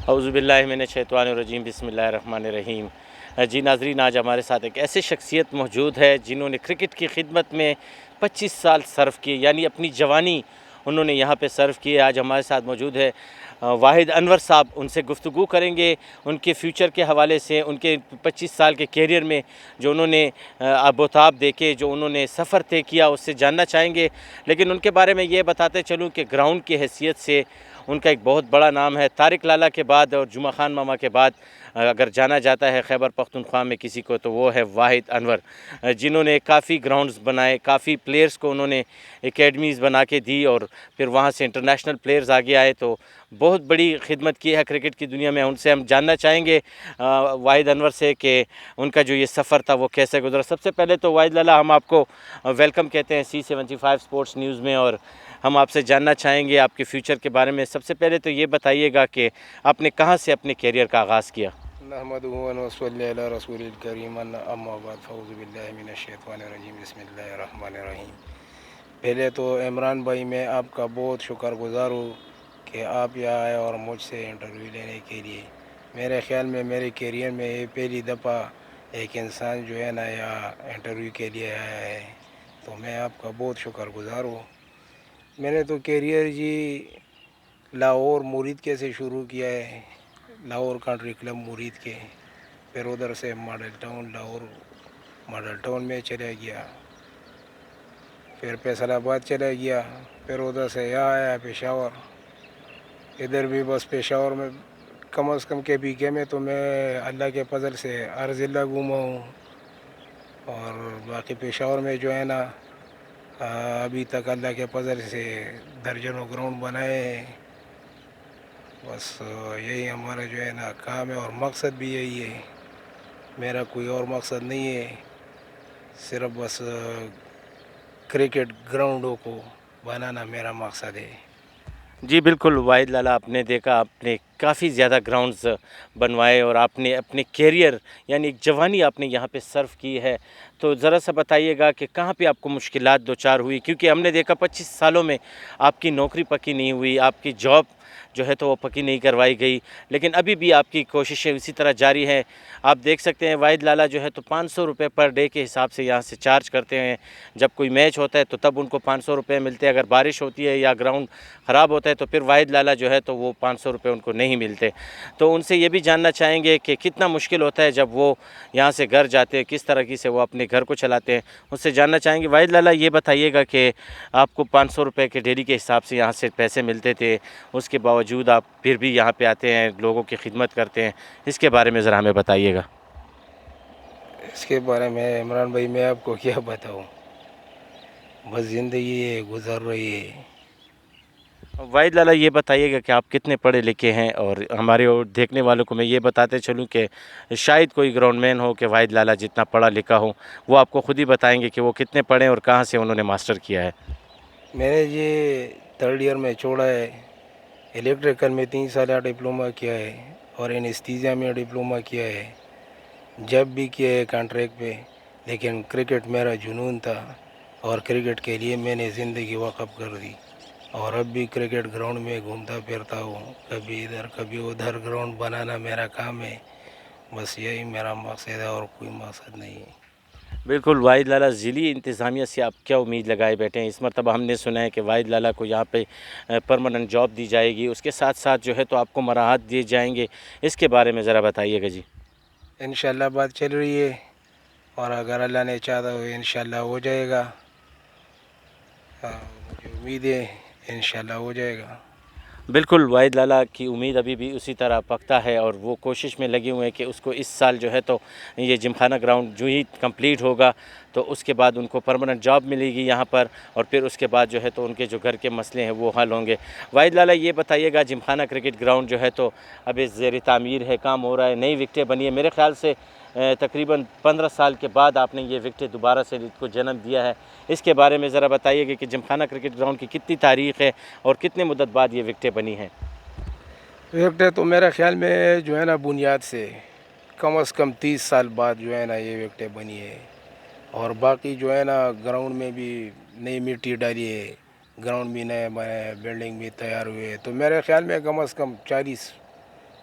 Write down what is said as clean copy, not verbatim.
اعوذ باللہ من الشیطان الرجیم بسم اللہ الرحمن الرحیم۔ جی ناظرین، آج ہمارے ساتھ ایک ایسی شخصیت موجود ہے جنہوں نے کرکٹ کی خدمت میں 25 سال صرف کیے، یعنی اپنی جوانی انہوں نے یہاں پہ صرف کی ہے۔ آج ہمارے ساتھ موجود ہے واحد انور صاحب، ان سے گفتگو کریں گے ان کے فیوچر کے حوالے سے، ان کے 25 سال کے کیریئر میں جو انہوں نے آبوتاب دیکھے، جو انہوں نے سفر طے کیا، اس سے جاننا چاہیں گے۔ لیکن ان کے بارے میں یہ بتاتے چلوں کہ گراؤنڈ کی حیثیت سے ان کا ایک بہت بڑا نام ہے۔ طارق لالا کے بعد اور جمعہ خان ماما کے بعد اگر جانا جاتا ہے خیبر پختونخوا میں کسی کو، تو وہ ہے واحد انور، جنہوں نے کافی گراؤنڈز بنائے، کافی پلیئرز کو انہوں نے اکیڈمیز بنا کے دی، اور پھر وہاں سے انٹرنیشنل پلیئرز آگے آئے، تو بہت بڑی خدمت کی ہے کرکٹ کی دنیا میں۔ ان سے ہم جاننا چاہیں گے واحد انور سے کہ ان کا جو یہ سفر تھا وہ کیسے گزرا۔ سب سے پہلے تو واحد لالا، ہم آپ کو ویلکم کہتے ہیں C75 سپورٹس نیوز میں، اور ہم آپ سے جاننا چاہیں گے آپ کے فیوچر کے بارے میں۔ سب سے پہلے تو یہ بتائیے گا کہ آپ نے کہاں سے اپنے کیریئر کا آغاز کیا؟ نحمدہ و نصلی علی رسول الکریم، اما بعد، فاعوذ باللہ من الشیطان الرجیم، بسم اللہ الرحمن الرحیم۔ پہلے تو عمران بھائی، میں آپ کا بہت شکر گزار ہوں کہ آپ یہاں آئے اور مجھ سے انٹرویو لینے کے لیے۔ میرے خیال میں میرے کیریئر میں یہ پہلی دفعہ ایک انسان جو ہے نا یہاں انٹرویو کے لیے آیا ہے، تو میں آپ کا بہت شکر گزار ہوں۔ میں نے تو کیریئر جی لاہور مرید کے سے شروع کیا ہے، لاہور کنٹری کلب مرید کے، پھر ادھر سے model town, Lahore model town میں چلا گیا، پھر فیصل آباد چلا گیا، پھر ادھر سے یہاں آیا پشاور۔ ادھر بھی بس پشاور میں کم از کم کے بیگے میں تو میں اللہ کے فضل سے ہر ضلع گھوما ہوں، اور باقی پشاور میں جو ہے نا ابھی تک اللہ کے فضل سے درجنوں گراؤنڈ بنائے ہیں۔ بس یہی ہمارا جو ہے نا کام ہے، اور مقصد بھی یہی ہے، میرا کوئی اور مقصد نہیں ہے، صرف بس کرکٹ گراؤنڈوں کو بنانا میرا مقصد ہے۔ جی بالکل واحد لالا، آپ نے دیکھا آپ نے کافی زیادہ گراؤنڈز بنوائے، اور آپ نے اپنے کیریئر یعنی ایک جوانی آپ نے یہاں پہ صرف کی ہے، تو ذرا سا بتائیے گا کہ کہاں پہ آپ کو مشکلات دوچار ہوئی؟ کیونکہ ہم نے دیکھا 25 سالوں میں آپ کی نوکری پکی نہیں ہوئی، آپ کی جاب جو ہے تو وہ پکی نہیں کروائی گئی، لیکن ابھی بھی آپ کی کوششیں اسی طرح جاری ہیں۔ آپ دیکھ سکتے ہیں واحد لالا جو ہے تو 500 روپے پر ڈے کے حساب سے یہاں سے چارج کرتے ہیں۔ جب کوئی میچ ہوتا ہے تو تب ان کو 500 روپے ملتے ہیں، اگر بارش ہوتی ہے یا گراؤنڈ خراب ہوتا ہے تو پھر واحد لالا جو ہے تو وہ 500 روپے ان کو نہیں ملتے۔ تو ان سے یہ بھی جاننا چاہیں گے کہ کتنا مشکل ہوتا ہے جب وہ یہاں سے گھر جاتے ہیں، کس طرح سے وہ اپنے گھر کو چلاتے ہیں، ان سے جاننا چاہیں گے۔ واحد لالا، یہ بتائیے گا کہ آپ کو 500 روپے کے ڈیلی کے حساب سے یہاں سے پیسے ملتے تھے، اس کے باوجود آپ پھر بھی یہاں پہ آتے ہیں، لوگوں کی خدمت کرتے ہیں، اس کے بارے میں ذرا ہمیں بتائیے گا۔ اس کے بارے میں عمران بھائی میں آپ کو کیا بتاؤں، بس زندگی ہے، گزر رہی ہے۔ واحد لالا، یہ بتائیے گا کہ آپ کتنے پڑھے لکھے ہیں، اور ہمارے دیکھنے والوں کو میں یہ بتاتے چلوں کہ شاید کوئی گراؤنڈ مین ہو کہ واحد لالا جتنا پڑھا لکھا ہو، وہ آپ کو خود ہی بتائیں گے کہ وہ کتنے پڑھے اور کہاں سے انہوں نے ماسٹر کیا ہے۔ میں نے یہ 3rd ایئر میں چھوڑا ہے، الیکٹریکل میں 3 سال ڈپلومہ کیا ہے، اور انستھیزیا میں ڈپلومہ کیا ہے، جب بھی کیا ہے کانٹریکٹ پہ، لیکن کرکٹ میرا جنون تھا، اور کرکٹ کے لیے میں نے زندگی وقف کر دی، اور اب بھی کرکٹ گراؤنڈ میں گھومتا پھرتا ہوں، کبھی ادھر کبھی ادھر، گراؤنڈ بنانا میرا کام ہے، بس یہی میرا مقصد ہے، اور کوئی مقصد نہیں ہے۔ بالکل واحد لالا، ضلعی انتظامیہ سے آپ کیا امید لگائے بیٹھے ہیں؟ اس مرتبہ ہم نے سنا ہے کہ واحد لالا کو یہاں پہ پرماننٹ جاب دی جائے گی، اس کے ساتھ ساتھ جو ہے تو آپ کو مراحت دیے جائیں گے، اس کے بارے میں ذرا بتائیے گا۔ جی انشاءاللہ بات چل رہی ہے، اور اگر اللہ نے چاہا تو انشاءاللہ ہو جائے گا، مجھے امید ہے انشاءاللہ ہو جائے گا۔ بالکل واحد لالا کی امید ابھی بھی اسی طرح پختہ ہے، اور وہ کوشش میں لگے ہوئے ہیں کہ اس کو اس سال جو ہے تو یہ جمخانہ گراؤنڈ جو ہی کمپلیٹ ہوگا تو اس کے بعد ان کو پرماننٹ جاب ملے گی یہاں پر، اور پھر اس کے بعد جو ہے تو ان کے جو گھر کے مسئلے ہیں وہ حل ہوں گے۔ واحد لالا، یہ بتائیے گا جمخانہ کرکٹ گراؤنڈ جو ہے تو ابھی زیر تعمیر ہے، کام ہو رہا ہے، نئی وکٹیں بنی ہیں، میرے خیال سے تقریباً 15 سال کے بعد آپ نے یہ وکٹیں دوبارہ سے اس کو جنم دیا ہے، اس کے بارے میں ذرا بتائیے گا کہ جمخانہ کرکٹ گراؤنڈ کی کتنی تاریخ ہے اور کتنے مدت بعد یہ وکٹیں بنی ہیں؟ وکٹیں تو میرے خیال میں جو ہے نا بنیاد سے کم از کم 30 سال بعد جو ہے نا یہ وکٹیں بنی ہے، اور باقی جو ہے نا گراؤنڈ میں بھی نئی مٹی ڈالی ہے، گراؤنڈ بھی نئے بنے، بلڈنگ بھی تیار ہوئے، تو میرے خیال میں کم از کم 40